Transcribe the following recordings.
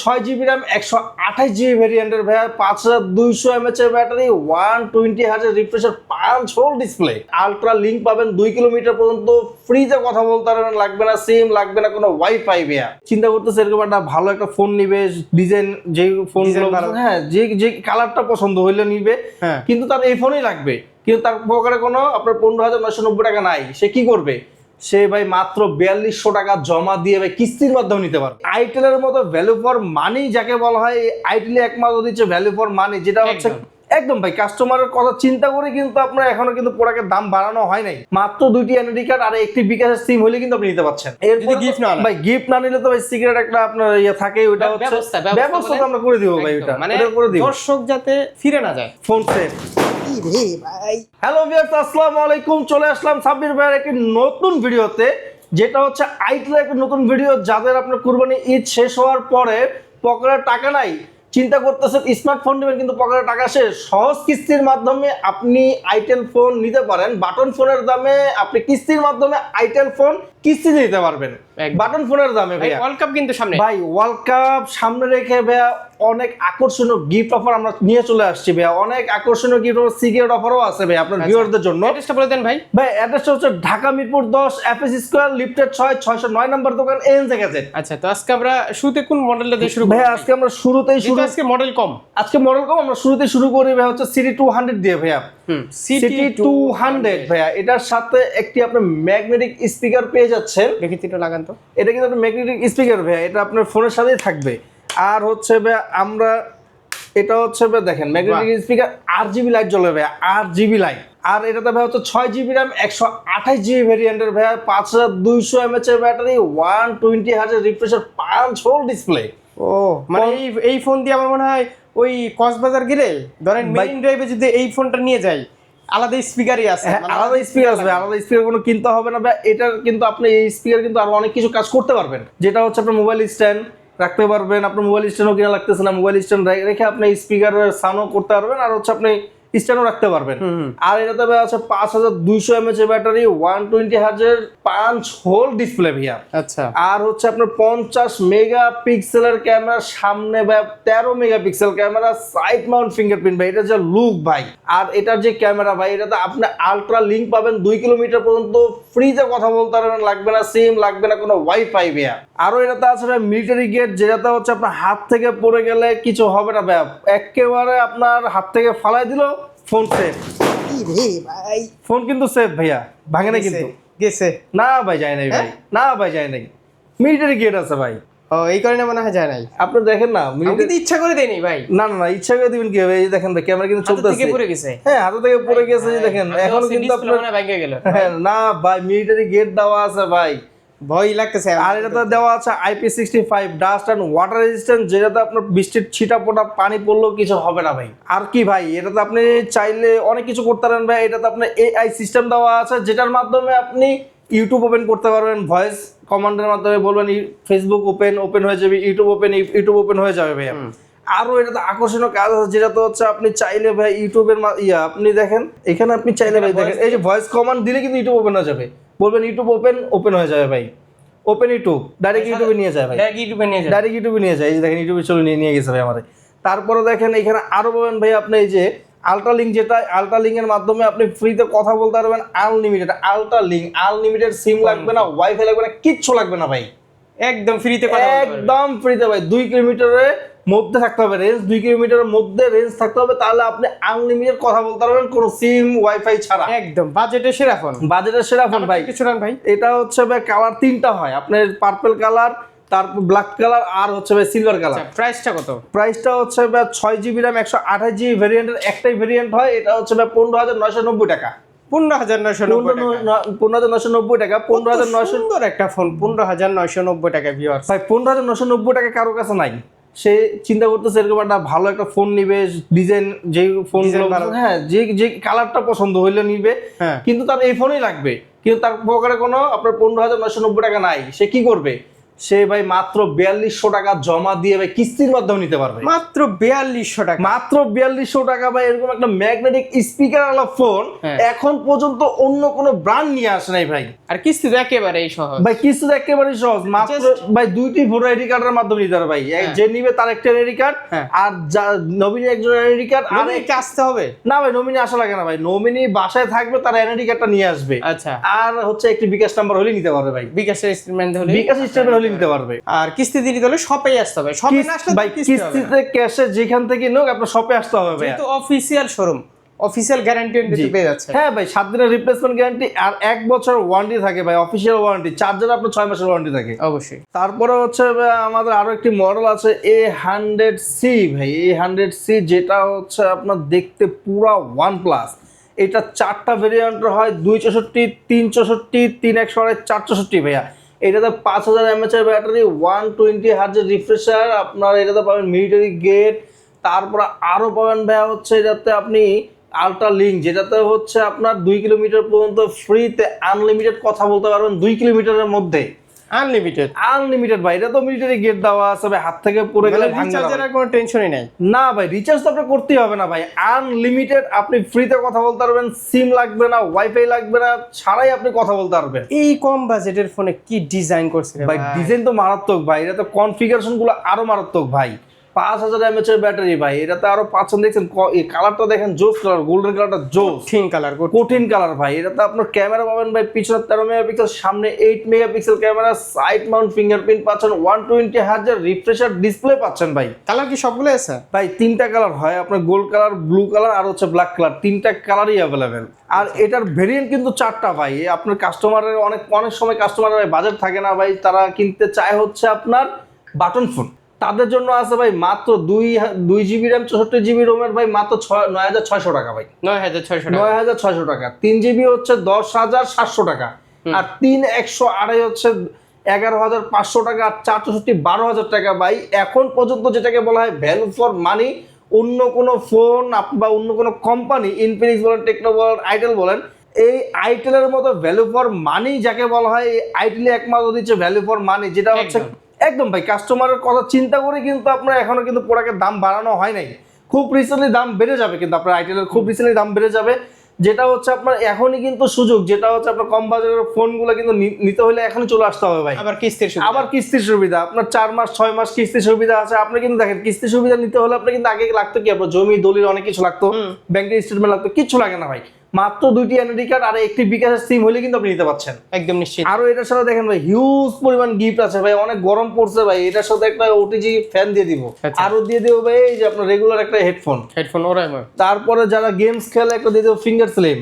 6 GB RAM 128 GB ভেরিয়েন্টের ভাইয়া 5200 mAh এর battery 120Hz রিফ্রেশের 5 whole display ultra link পাবেন 2 কিলোমিটার পর্যন্ত ফ্রিতে কথা বলতে পারবেন লাগবে না সিম লাগবে না কোনো ওয়াইফাই ভাইয়া চিন্তা করতেছে এরকম একটা ভালো একটা ফোন নিবে ডিজাইন যে ফোনগুলো হ্যাঁ যে কালারটা পছন্দ হইলে নিবে কিন্তু তার এই ফোনই লাগবে কিন্তু তার পকেটে কোনো আপনার 15,990 টাকা নাই সে কি করবে সে ভাই মাত্র 4200 টাকা জমা দিয়ে ভাই কিস্তির মাধ্যমে নিতে পারবে আইটেলের মতো ভ্যালু ফর মানি যাকে বলা হয় আইটেলে একমাত্র দিচ্ছে ভ্যালু ফর মানি যেটা হচ্ছে একদম ভাই কাস্টমারের কথা চিন্তা করে কিন্তু আপনার এখনো কিন্তু প্রোডাক্টের দাম বাড়ানো হয় নাই মাত্র 2টি এনআইডি কার্ড আর একটি বিকাশের সিম হলে কিন্তু আপনি নিতে পারছেন এরপর গিফট না ভাই গিফট না নিলে তো ভাই সিক্রেট একটা আপনার ইয়ে থাকে ওটা হচ্ছে ব্যবস্থা আমরা করে দিব ভাই ওটা মানে করে দিব দর্শক যাতে ফিরে না যায় ফোন সেট হ্যালো ভিউয়ার্স আসসালামু আলাইকুম চলে আসলাম সাব্বির ভাইয়ের একটি নতুন ভিডিওতে যেটা হচ্ছে আইটেলের একটা নতুন ভিডিও যাদের আপনার কুরবানি ঈদ শেষ হওয়ার পরে পকেটে টাকা নাই চিন্তা করতেছেন স্মার্টফোন নেবেন কিন্তু পকেটে টাকা শেষ সহজ কিস্তির মাধ্যমে আপনি আইটেল ফোন নিতে পারেন বাটন ফোনের দামে আপনি কিস্তির মাধ্যমে আইটেল ফোন কিস্তি নিতে পারবেন বাটন ফোনের দামে ভাইয়া ওয়ার্ল্ড কাপ কিন্তু সামনে ভাই ওয়ার্ল্ড কাপ সামনে রেখে ভাইয়া অনেক আকর্ষণীয় গিফট অফার আমরা নিয়ে চলে আসছি ভাইয়া অনেক আকর্ষণীয় গিফট অফার সিক্রেট অফারও আছে ভাই আপনার ভিউয়ারদের জন্য অ্যাড্রেসটা বলে দেন ভাই ভাই অ্যাড্রেসটা হচ্ছে Dhaka Mirpur 10 FS square lifted 609 নম্বর দোকান এনজে গ্যাজেট আচ্ছা তো আজকে আমরা শুরুতে কোন মডেলটা দিয়ে শুরু করব ভাই আজকে আমরা শুরুতেই শুরু আজকে মডেল কম আমরা শুরুতেই শুরু করি ভাই হচ্ছে সিটি 200 দিয়ে ভাইয়া সিটি 200 ভাইয়া এটার সাথে একটি আপনি ম্যাগনেটিক স্পিকার পেয়ে যাচ্ছেন দেখি তো লাগান তো এটা কিন্তু একটা ম্যাগনেটিক স্পিকার ভাইয়া এটা আপনার ফোনের সাথেই থাকবে আর হচ্ছে ভাইয়া আমরা এটা হচ্ছে ভাই দেখেন ম্যাগনেটিক স্পিকার RGB লাইট জ্বলবে ভাইয়া RGB লাইট আর এটাতে ভাই হচ্ছে 6 GB RAM 128 GB ভেরিয়েন্টের ভাইয়া 5200 mAh এর ব্যাটারি 120Hz রিফ্রেশের 5 হোল ডিসপ্লে ও মানে এই ফোন দিয়ে আমার মনে হয় ওই কক্সবাজার গেলে ধরেন মেইন ড্রাইভে যদি এই ফোনটা নিয়ে যাই আলাদা স্পিকারই আছে আলাদা স্পিকার আসবে আলাদা স্পিকার কোনো কিনতে হবে না ভাই এটার কিন্তু আপনি এই স্পিকার কিন্তু আরো অনেক কিছু কাজ করতে পারবেন যেটা হচ্ছে আপনার মোবাইল স্ট্যান্ড রাখতে পারবেন আপনার মোবাইল স্ট্যান্ডও কিনা লাগতেছে না মোবাইল স্ট্যান্ড রেখে আপনি স্পিকারের সাউন্ডও করতে পারবেন আর হচ্ছে আপনি স্ট্যান্ডও রাখতে পারবেন আর এটাতে আছে 5200 mAh এর ব্যাটারি 120Hz 5 হোল ডিসপ্লে ভাইয়া আচ্ছা আর হচ্ছে আপনার 50 মেগাপিক্সেলের ক্যামেরা সামনে ভাই 13 megapixel camera side Mount fingerprint ভাই এটা যে লুক ভাই আর এটার যে ক্যামেরা ভাই এটাতে আপনি আলট্রা লিংক পাবেন 2 কিলোমিটার পর্যন্ত ফ্রিতে কথা বলতে পারবেন লাগবে না সিম লাগবে না কোনো ওয়াইফাই ভাইয়া আরো এটাতে আছে ভাই মিলিটারি গেট যেটাতে হচ্ছে আপনার হাত থেকে পড়ে গেলে কিছু হবে না ভাই একেবারে আপনার হাত থেকে ফালাই দিল ফোন সেফ ভাই ফোন কিন্তু সেফ ভাইয়া ভাঙে না কিন্তু গেছে না ভাই যায় নাই ভাই না ভাই যায় নাই মিলিটারি গেট আছে ভাই ও এই কারণে মনে হয় যায় নাই আপনি দেখেন না মিলিটারি ইচ্ছা করে দেয়নি ভাই না ইচ্ছা করে দিবেন কি ভাই এই দেখেন ভাই ক্যামেরা কিন্তু চলতেছে হাত থেকে পড়ে গেছে হ্যাঁ হাত থেকে পড়ে গেছে এই দেখেন এখন কিন্তু আপনার মনে ভেঙে গেল না ভাই মিলিটারি গেট দেওয়া আছে ভাই ভয় লাগতেছে আর এটাতে দেওয়া আছে IP65 dust and water resistant যেটাতে আপনার বৃষ্টির ছিটা ফোঁটা পানি পড়লেও কিছু হবে না ভাই আর কি ভাই এটাতে আপনি চাইলে অনেক কিছু করতে পারেন ভাই এটাতে আপনার AI সিস্টেম দেওয়া আছে যেটার মাধ্যমে আপনি ইউটিউব ওপেন করতে পারবেন ভয়েস কমান্ডের মাধ্যমে বলবেন ফেসবুক ওপেন হয়ে যাবে ইউটিউব ওপেন হয়ে যাবে ভাই আরো এটাতে আকর্ষণীয় কাজ আছে যেটা তো হচ্ছে আপনি চাইলে ভাই ইউটিউবের আপনি দেখেন এখানে আপনি চাইলে ভাই দেখেন এই যে ভয়েস কমান্ড দিলে কিন্তু ইউটিউব ওপেন হয়ে যাবে বলবেন ইউটিউব ওপেন হয়ে যাবে ভাই ওপেন ইউটিউব ডাইরেক্ট ইউটিউবে নিয়ে যায় ভাই ডাইরেক্ট ইউটিউবে নিয়ে যায় এই দেখেন ইউটিউবে চলে নিয়ে গেছে ভাই আমারে তারপরে দেখেন এখানে আরো বলবেন ভাই আপনি এই যে আলট্রা লিংক যেটা আলট্রা লিংকের মাধ্যমে আপনি ফ্রিতে কথা বলতে পারবেন আনলিমিটেড আলট্রা লিংক আনলিমিটেড সিম লাগবে না ওয়াইফাই লাগবে না কিচ্ছু লাগবে না ভাই একদম ফ্রিতে কথা একদম ফ্রিতে ভাই 2 কিলোমিটারের মধ্যে থাকতে হবে রেঞ্জ 2 কিলোমিটারের মধ্যে রেঞ্জ থাকতে হবে তাহলে আপনি আনলিমিটেড কথা বলতে পারবেন কোনো সিম ওয়াইফাই ছাড়া একদম বাজেটের সেরা ফোন ভাই কিছু না ভাই এটা হচ্ছে ভাই কালার তিনটা হয় আপনার পার্পল কালার তারপর ব্ল্যাক কালার আর হচ্ছে ভাই সিলভার কালার প্রাইসটা কত প্রাইসটা হচ্ছে ভাই 6 GB RAM 128 GB ভেরিয়েন্টের একটাই ভেরিয়েন্ট হয় এটা হচ্ছে ভাই 15990 টাকা 15990 টাকা 15900 সুন্দর একটা ফোন 15990 টাকা ভিউয়ার্স ভাই 15990 টাকা কারো কাছে নাই সে চিন্তা করতেছে এরকম একটা ভালো একটা ফোন নিবে ডিজাইন যে ফোনগুলো হ্যাঁ যে কালারটা পছন্দ হইলে নিবে কিন্তু তার এই ফোনই লাগবে কিন্তু তার পকেটে কোনো আপনার 15,990 টাকা নাই সে কি করবে সে ভাই মাত্র 4200 টাকা জমা দিয়ে ভাই কিস্তির মাধ্যমে নিতে পারবে। মাত্র 4200 টাকা, মাত্র 4200 টাকা ভাই। এরকম একটা ম্যাগনেটিক স্পিকার ওয়ালা ফোন এখন পর্যন্ত অন্য কোনো ব্র্যান্ড নিয়ে আসে নাই ভাই। আর কিস্তি তো একেবারেই সহজ ভাই, কিস্তি তো একেবারেই সহজ। মাত্র ভাই 2টি ভোটার আইডি কার্ডের মাধ্যমে নিতে পারবে ভাই। যে নিবে তার একটা আইডি কার্ড, আর নমিনি একজন আইডি কার্ড। আর আসতে হবে না ভাই, নমিনি আসা লাগে না ভাই। নমিনি বাসায় থাকবে, তার আইডি কার্ডটা নিয়ে আসবে। আচ্ছা, আর হচ্ছে একটি বিকাশ নাম্বার হলে নিতে পারবে ভাই। বিকাশের স্টেটমেন্ট হলে, বিকাশ স্টেটমেন্ট হলে নিতে পারবে। আর কিস্তি দিতে হলে শপেই আসতে হবে। শপে না আসলে ভাই কিস্তিতে ক্যাশে যেখান থেকে নোক আপনার শপে আসতে হবে ভাই। যেহেতু অফিসিয়াল শোরুম, অফিসিয়াল গ্যারান্টি দিতে পেয়ে যাচ্ছে। হ্যাঁ ভাই, 7 দিনের রিপ্লেসমেন্ট গ্যারান্টি আর 1 বছর ওয়ারেন্টি থাকে ভাই, অফিসিয়াল ওয়ারেন্টি। চার্জার আপনার 6 মাসের ওয়ারেন্টি থাকে অবশ্যই। তারপরে হচ্ছে আমাদের আরো একটি মডেল আছে A100C ভাই। A100C যেটা হচ্ছে আপনার দেখতে পুরা OnePlus। এটা 4টা ভেরিয়েন্টের হয়, 264, 364, 3128, 464 ভাইয়া। এটাতে 5000 mAh এর ব্যাটারি, 120 হার্জের রিফ্রেশার। আপনার এটাতে পাবেন মিলিটারি গেট। তারপরে আরো পাবেন ভাইয়া হচ্ছে এটাতে আপনি আল্ট্রা লিঙ্ক, যেটাতে হচ্ছে আপনার 2 কিলোমিটার পর্যন্ত ফ্রিতে আনলিমিটেড কথা বলতে পারবেন 2 কিলোমিটারের মধ্যে। আনলিমিটেড ভাই। এটা তো মিলিটারি গেট দেওয়া আছে ভাই, হাত থেকে পড়ে গেলে রিচার্জের কোনো টেনশনই নাই। না ভাই, রিচার্জ তো আপনার করতেই হবে না ভাই। আনলিমিটেড আপনি ফ্রিতে কথা বলতে পারবেন, সিম লাগবে না, ওয়াইফাই লাগবে না, ছাড়াই আপনি কথা বলতে পারবেন। এই কম বাজেটের ফোনে কি ডিজাইন করছে ভাই? ডিজাইন তো মারাত্মক ভাই। এটা তো কনফিগারেশন গুলো আরো মারাত্মক ভাই। 5000 mAh এর ব্যাটারি ভাই। এটাতে আরো পাচ্ছেন, দেখছেন কালারটা দেখেন, জোস কালার, গোল্ডেন কালারটা জোস, কঠিন কালার ভাই। এটাতে আপনার ক্যামেরা পাবেন ভাই, পিছনে 13 মেগাপিক্সেল, সামনে 8 megapixel camera, side Mount fingerprint পাচ্ছেন, 120 হার্জের রিফ্রেশার ডিসপ্লে পাচ্ছেন ভাই। কালার কি সবগুলো আছে ভাই? 3টা কালার হয় আপনার, গোল্ড কালার, ব্লু কালার আর হচ্ছে ব্ল্যাক কালার। 3টা কালারই অ্যাভেলেবেল। আর এটার ভেরিয়েন্ট কিন্তু 4টা ভাই। আপনার কাস্টমারের অনেক সময় কাস্টমারের ভাই বাজেট থাকে না ভাই, তারা কিনতে চায় হচ্ছে আপনার বাটন ফোন। তাদের জন্য আছে ভাই মাত্র 2 জিবি র্যাম, 64 জিবি রোমের ভাই, মাত্র 9600 টাকা ভাই। 9600 টাকা। 3 জিবি হচ্ছে 10700 টাকা। আর 128 হচ্ছে 11500 টাকা। আর 464 12000 টাকা ভাই। এখন পর্যন্ত যেটাকে বলা হয় ভ্যালু ফর মানি, অন্য কোনো ফোন বা অন্য কোনো কোম্পানি, ইনফিনিক্স বলেন, টেকনো বলেন, আইটেল বলেন, এই আইটেলের মতো ভ্যালু ফর মানি যাকে বলা হয়, এই আইটেলে একমাত্র দিচ্ছে ভ্যালু ফর মানি, যেটা হচ্ছে একদম ভাই কাস্টমারের কথা চিন্তা করে কিন্তু আপনার এখনো কিন্তু প্রোডাক্টের দাম বাড়ানো হয় নাই। খুব রিসেন্টলি দাম বেড়ে যাবে, কিন্তু আপনার আইটেলের খুব রিসেন্টলি দাম বেড়ে যাবে। যেটা হচ্ছে আপনার এখনই কিন্তু সুযোগ, যেটা হচ্ছে আপনার কম বাজারের ফোনগুলো কিন্তু নিতে হলে এখনই চলে আসতে হবে ভাই। আবার কিস্তির সুবিধা আপনার 4 মাস 6 মাস কিস্তির সুবিধা আছে। আপনি কিন্তু দেখেন, কিস্তির সুবিধা নিতে হলে আপনি কিন্তু আগে লাগতো কি, আপনার জমি দলিল অনেক কিছু লাগতো, ব্যাংকের স্টেটমেন্ট লাগতো, কিছু লাগে না ভাই। মাত্র 2টি এনআইডি কার্ড আর একটি বিকাশের সিম হলে কিন্তু আপনি নিতে পারছেন একদম নিশ্চিত। আরো এটার সাথে দেখেন ভাই, হিউজ পরিমাণ গিফট আছে ভাই। অনেক গরম পড়ছে ভাই, এটার সাথে একটা ওটিজি ফ্যান দিয়ে দিব, আরো দিয়ে দেবো ভাই এই যে আপনার রেগুলার একটা হেডফোন। তারপরে যারা গেমস খেলে একটা দিয়ে দেবো ফিঙ্গার স্লিম।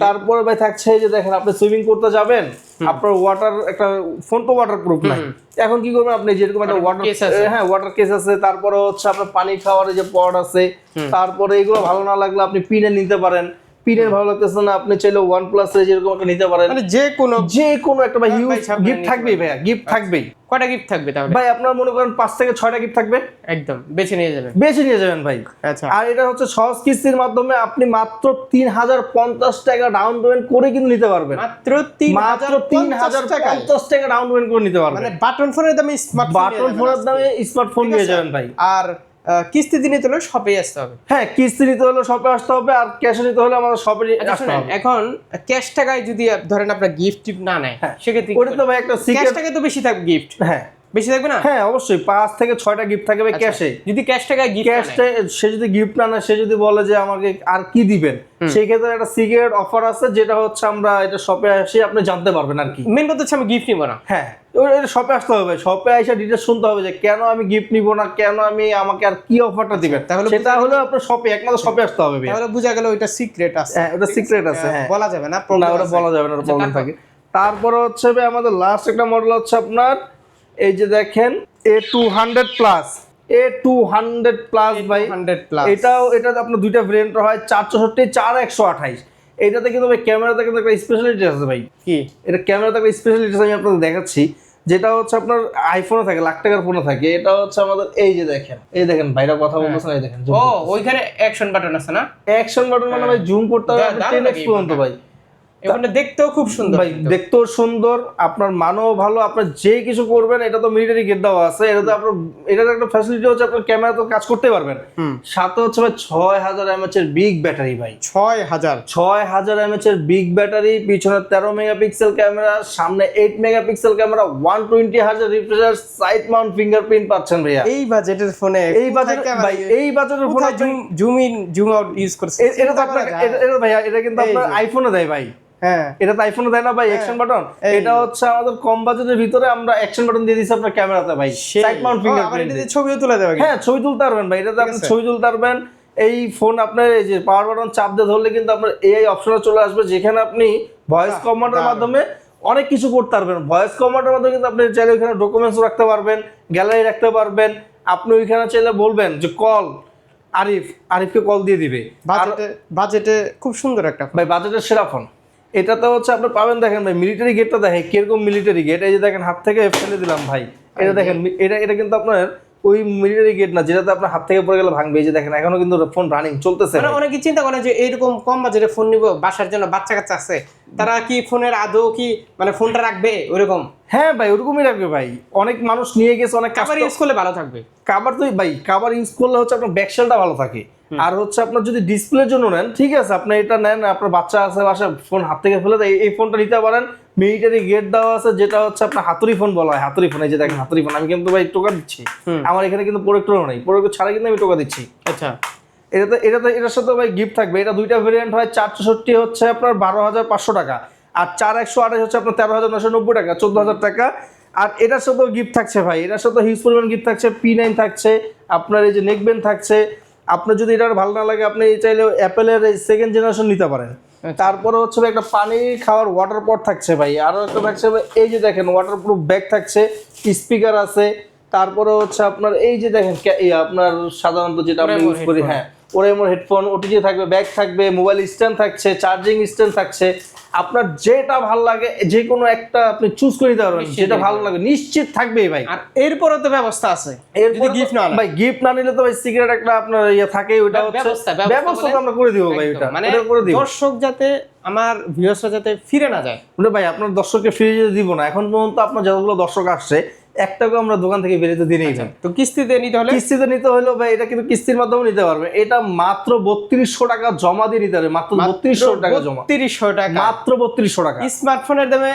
তারপরে ভাই থাকছে এই যে দেখেন, আপনি সুইমিং করতে যাবেন, আপনার ওয়াটার একটা ফোন তো ওয়াটার প্রুফ নাই, এখন কি করবেন আপনি, যেরকম একটা ওয়াটার ওয়াটার কেস আছে। তারপরে হচ্ছে আপনার পানি খাওয়ার যে পট আছে। তারপরে এগুলো ভালো না লাগলে আপনি পিনে নিতে পারেন। পিনের ভালো লাগতেছে না, আপনি চাইলে OnePlus এর যেরকম একটা নিতে পারেন, মানে যে কোনো একটা ভাই হিউজ গিফট থাকবেই ভাইয়া, গিফট থাকবেই। কয়টা গিফট থাকবে তাহলে ভাই? আপনার মনে করেন 5 থেকে 6টা গিফট থাকবে, একদম বেছে নিয়ে যাবেন ভাই। আচ্ছা, আর এটা হচ্ছে সহজ কিস্তির মাধ্যমে আপনি মাত্র 3050 টাকা ডাউন পেমেন্ট করে কিন্তু নিতে পারবেন। মাত্র 3050 টাকা ডাউন পেমেন্ট করে নিতে পারবেন। মানে বাটন ফোনের দামে স্মার্টফোন নিয়ে যাবেন ভাই। আর কিস্তি দিনে তো শপে আসতে হবে। হ্যাঁ, কিস্তি নিতে হলে শপে আসতে হবে, আর ক্যাশে নিতে হলে আমাদের শপে আসতে হবে। এখন ক্যাশ টাকায় যদি ধরেন আপনার গিফট না নেয়, সেক্ষেত্রে ওটা তো ভাই একটা সিক্রেট, ক্যাশ টাকায় তো বেশি থাকবে গিফট। হ্যাঁ, বেশি থাকবে না? হ্যাঁ অবশ্যই 5 থেকে 6টা গিফট থাকবে ক্যাশে। যদি ক্যাশ টাকায় গিফট, সে যদি গিফট না নেয়, সে যদি বলে যে আমাকে আর কি দিবেন, সেই ক্ষেত্রে একটা সিক্রেট অফার আছে, যেটা হচ্ছে আমরা এটা শপে এসে আপনি জানতে পারবেন আর কি। মেন কথা হচ্ছে আমি গিফট নিব না। হ্যাঁ, এটা শপে আসতে হবে, শপে এসে ডিটেইলস শুনতে হবে যে কেন আমি গিফট নিব না, কেন আমাকে আর কি অফারটা দিবেন। সেটা হলো আপনার শপে, একমাত্র শপে আসতে হবে। তাহলে বোঝা গেল ওটা সিক্রেট আছে। হ্যাঁ, ওটা সিক্রেট আছে, হ্যাঁ বলা যাবে না, ওটা বলা যাবে না, প্রবলেম থাকে। তারপরে হচ্ছে ভাই আমাদের লাস্ট একটা মডেল হচ্ছে আপনার এই যে দেখেন A200 প্লাস। A200 প্লাস ভাই, এটা আপনার দুইটা ভেরিয়েন্ট হয়, 464 4128। এইটাতে কিন্তু ভাই ক্যামেরাতে কিন্তু একটা স্পেশালিটি আছে ভাই। কি? এটা ক্যামেরাতে একটা স্পেশালিটি আমি আপনাদের দেখাচ্ছি, যেটা হচ্ছে আপনার আইফোনে থাকে, লাখ টাকার ফোনে থাকে। এটা হচ্ছে আমাদের এই যে দেখেন, এই দেখেন ভাইরা কথা বলতেছেন, এই দেখেন ওইখানে অ্যাকশন বাটন আছে না? অ্যাকশন বাটন মানে ভাই জুম করতে হবে 10x পর্যন্ত ভাই। এই ফোনটা দেখতেও খুব সুন্দর ভাই দেখতেও সুন্দর, আপনার মানও ভালো, আপনার যে কিছু করবেন, এটা তো মিলিটারি গেট দেওয়া আছে, এটাতে আপনার এটার একটা ফ্যাসিলিটি হচ্ছে আপনার ক্যামেরা তো কাজ করতে পারবেন, সাথে হচ্ছে ভাই 6000 mAh এর বিগ ব্যাটারি ভাই, 6000 mAh এর বিগ ব্যাটারি, পিছনে 13 মেগাপিক্সেল ক্যামেরা, সামনে 8 megapixel camera, 120 Hz refresh, side Mount fingerprint পাচ্ছেন ভাইয়া এই বাজেটের ফোনে। এই বাজেট ভাই, এই বাজেটের ফোনে zoom in zoom out use করছে এটা তো আপনার এটা ভাইয়া, এটা কিন্তু আপনার আইফোনে দেয় ভাই। হ্যাঁ, এটা তো আইফোনে দেয় না ভাই অ্যাকশন বাটন, এটা হচ্ছে আমাদের কম বাজেটের ভিতরে আমরা অ্যাকশন বাটন দিয়ে দিছি আপনার ক্যামেরাতে ভাই, সাইড মাউন্ট ফিঙ্গারপ্রিন্ট, এটাতে ছবিও তোলা যাবে। হ্যাঁ ছবি তুলতে পারবেন ভাই, এটাতে আপনি ছবি তুলতে পারবেন। এই ফোন আপনার এই যে পাওয়ার বাটন চাপ দিয়ে ধরলে কিন্তু আপনার এআই অপশনে চলে আসবে, যেখানে আপনি ভয়েস কমান্ডের মাধ্যমে অনেক কিছু করতে পারবেন। ভয়েস কমান্ডের মাধ্যমে কিন্তু আপনি চাইলে ওইখানে ডকুমেন্টস রাখতে পারবেন, গ্যালারি রাখতে পারবেন, আপনি ওইখানে চাইলে বলবেন যে কল আরিফকে কল দিয়ে দিবে। বাজেটে খুব সুন্দর একটা ফোন ভাই, বাজেটের সেরা ফোন। এটাতে হচ্ছে আপনি পাবেন, দেখেন ভাই মিলিটারি গেটটা দেখেন কিরকম মিলিটারি গেট, এই যে দেখেন হাত থেকে ফেলে দিলাম ভাই, এটা দেখেন, এটা কিন্তু আপনার ওই মিলিটারি গেট না যেটাতে আপনার হাত থেকে পড়ে গেলে ভাঙবে, এই যে দেখেন এখনো কিন্তু ফোন রানিং চলতেছে। অনেকে চিন্তা করে যে এইরকম কম বাজেটে ফোন নিব, বাসার জন্য বাচ্চা কাচ্চা আছে, তারা কি ফোনের আদৌ কি মানে ফোনটা রাখবে ওরকম? হ্যাঁ ভাই, ওরকমই রাখবে ভাই, অনেক মানুষ নিয়ে গেছে, অনেক কাভার ইউজ করলে ভালো থাকবে। কাভার তো ভাই, কাভার ইউজ করলে হচ্ছে আপনার ব্যাকশেলটা ভালো থাকে, আর হচ্ছে আপনার যদি ডিসপ্লের জন্য নেন ঠিক আছে, আপনি এটা নেন, আপনার বাচ্চা আছে বাসায়, ফোন হাত থেকে ফেলে দেয়, এই ফোনটা নিতে পারেন। মিলিটারি গেট দেওয়া আছে, যেটা হচ্ছে আপনার হাতুড়ি ফোন বলা হয়, হাতুড়ি ফোন, এই যে দেখেন হাতুড়ি ফোন, আমি কিন্তু ভাই টোকা দিচ্ছি, আমার এখানে কিন্তু প্রোডাক্টও নেই, প্রোডাক্ট ছাড়া কিন্তু আমি টোকা দিচ্ছি। আচ্ছা, এটার সাথে ভাই গিফট থাকবে, এটা দুইটা ভেরিয়েন্ট হয়, 464 হচ্ছে আপনার 12,500 টাকা, আর 4128 হচ্ছে আপনার 13,990 টাকা, 14,000 টাকা। আর এটার সাথেও গিফট থাকছে ভাই, এটার সাথে হিউজ পরিমাণ গিফট থাকছে, P9 থাকছে, আপনার এই যে নেকবেন্ড থাকছে, আপনার যদি এটা ভালো না লাগে আপনি চাইলে অ্যাপেলের সেকেন্ড জেনারেশন নিতে পারেন। তারপরে হচ্ছে ভাই একটা পানি খাওয়ার ওয়াটার পট থাকছে ভাই, আরো একটা থাকছে ভাই, এই যে দেখেন ওয়াটারপ্রুফ ব্যাগ থাকছে, স্পিকার আছে, তারপরে হচ্ছে আপনার এই যে দেখেন আপনার সাধারণত যেটা আমরা ইউজ করি, হ্যাঁ ওরেমোর হেডফোন, ওটিজি থাকবে, ব্যাগ থাকবে, মোবাইল স্ট্যান্ড থাকছে, চার্জিং স্ট্যান্ড থাকছে, আপনার যেটা ভালো লাগে যে কোনো একটা আপনি চুজ করে নিতে পারবেন, যেটা ভালো লাগে নিশ্চিত থাকবেই ভাই। আর এরপরও তো ব্যবস্থা আছে, যদি গিফট না ভাই, গিফট না নিলে তো ভাই সিক্রেট একটা আপনার ইয়ে থাকে, ওটা হচ্ছে ব্যবস্থা তো আমরা করে দিব ভাই, ওটা মানে করে দিব, দর্শক যাতে আমার ভিউয়ার্সরা যাতে ফিরে না যায়। ভাই আপনার দর্শককে ফিরে যেতে দিব না, এখন পর্যন্ত আপনার যতগুলো দর্শক আসছে একটাকেও আমরা দোকান থেকে বেরোতে দিই না। তো কিস্তিতে নিতে হলে ভাই, এটা কিন্তু কিস্তির মাধ্যমে নিতে পারবে, এটা মাত্র 3200 টাকা জমা দিয়ে নিতে হবে, মাত্র 3200 টাকা জমা, 3200 টাকা, মাত্র 3200 টাকা স্মার্টফোনের দামে,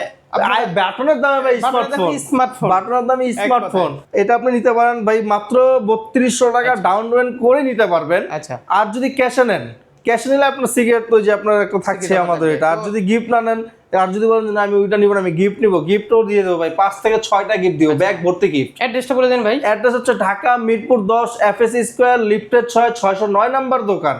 ব্যাটনের দামে ভাই, বাটনের দামে স্মার্টফোন, এটা আপনি নিতে পারেন ভাই মাত্র 3200 টাকা ডাউন পেমেন্ট করে নিতে পারবেন। আচ্ছা, আর যদি ক্যাশে নেন, ক্যাশ নিলে আপনার সিগারেট তো যে আপনার একটা থাকছে আমাদের এটা, আর যদি গিফট না নেন, আর যদি বলেন না আমি ওইটা নিব না, আমি গিফট নিব, গিফটও দিয়ে দেবো ভাই, 5 থেকে 6টা গিফট দিব, ব্যাগ ভর্তি গিফট। অ্যাড্রেসটা বলে দেন ভাই। অ্যাড্রেস হচ্ছে Dhaka Mirpur 10 FS square lifted 6 609 number দোকান।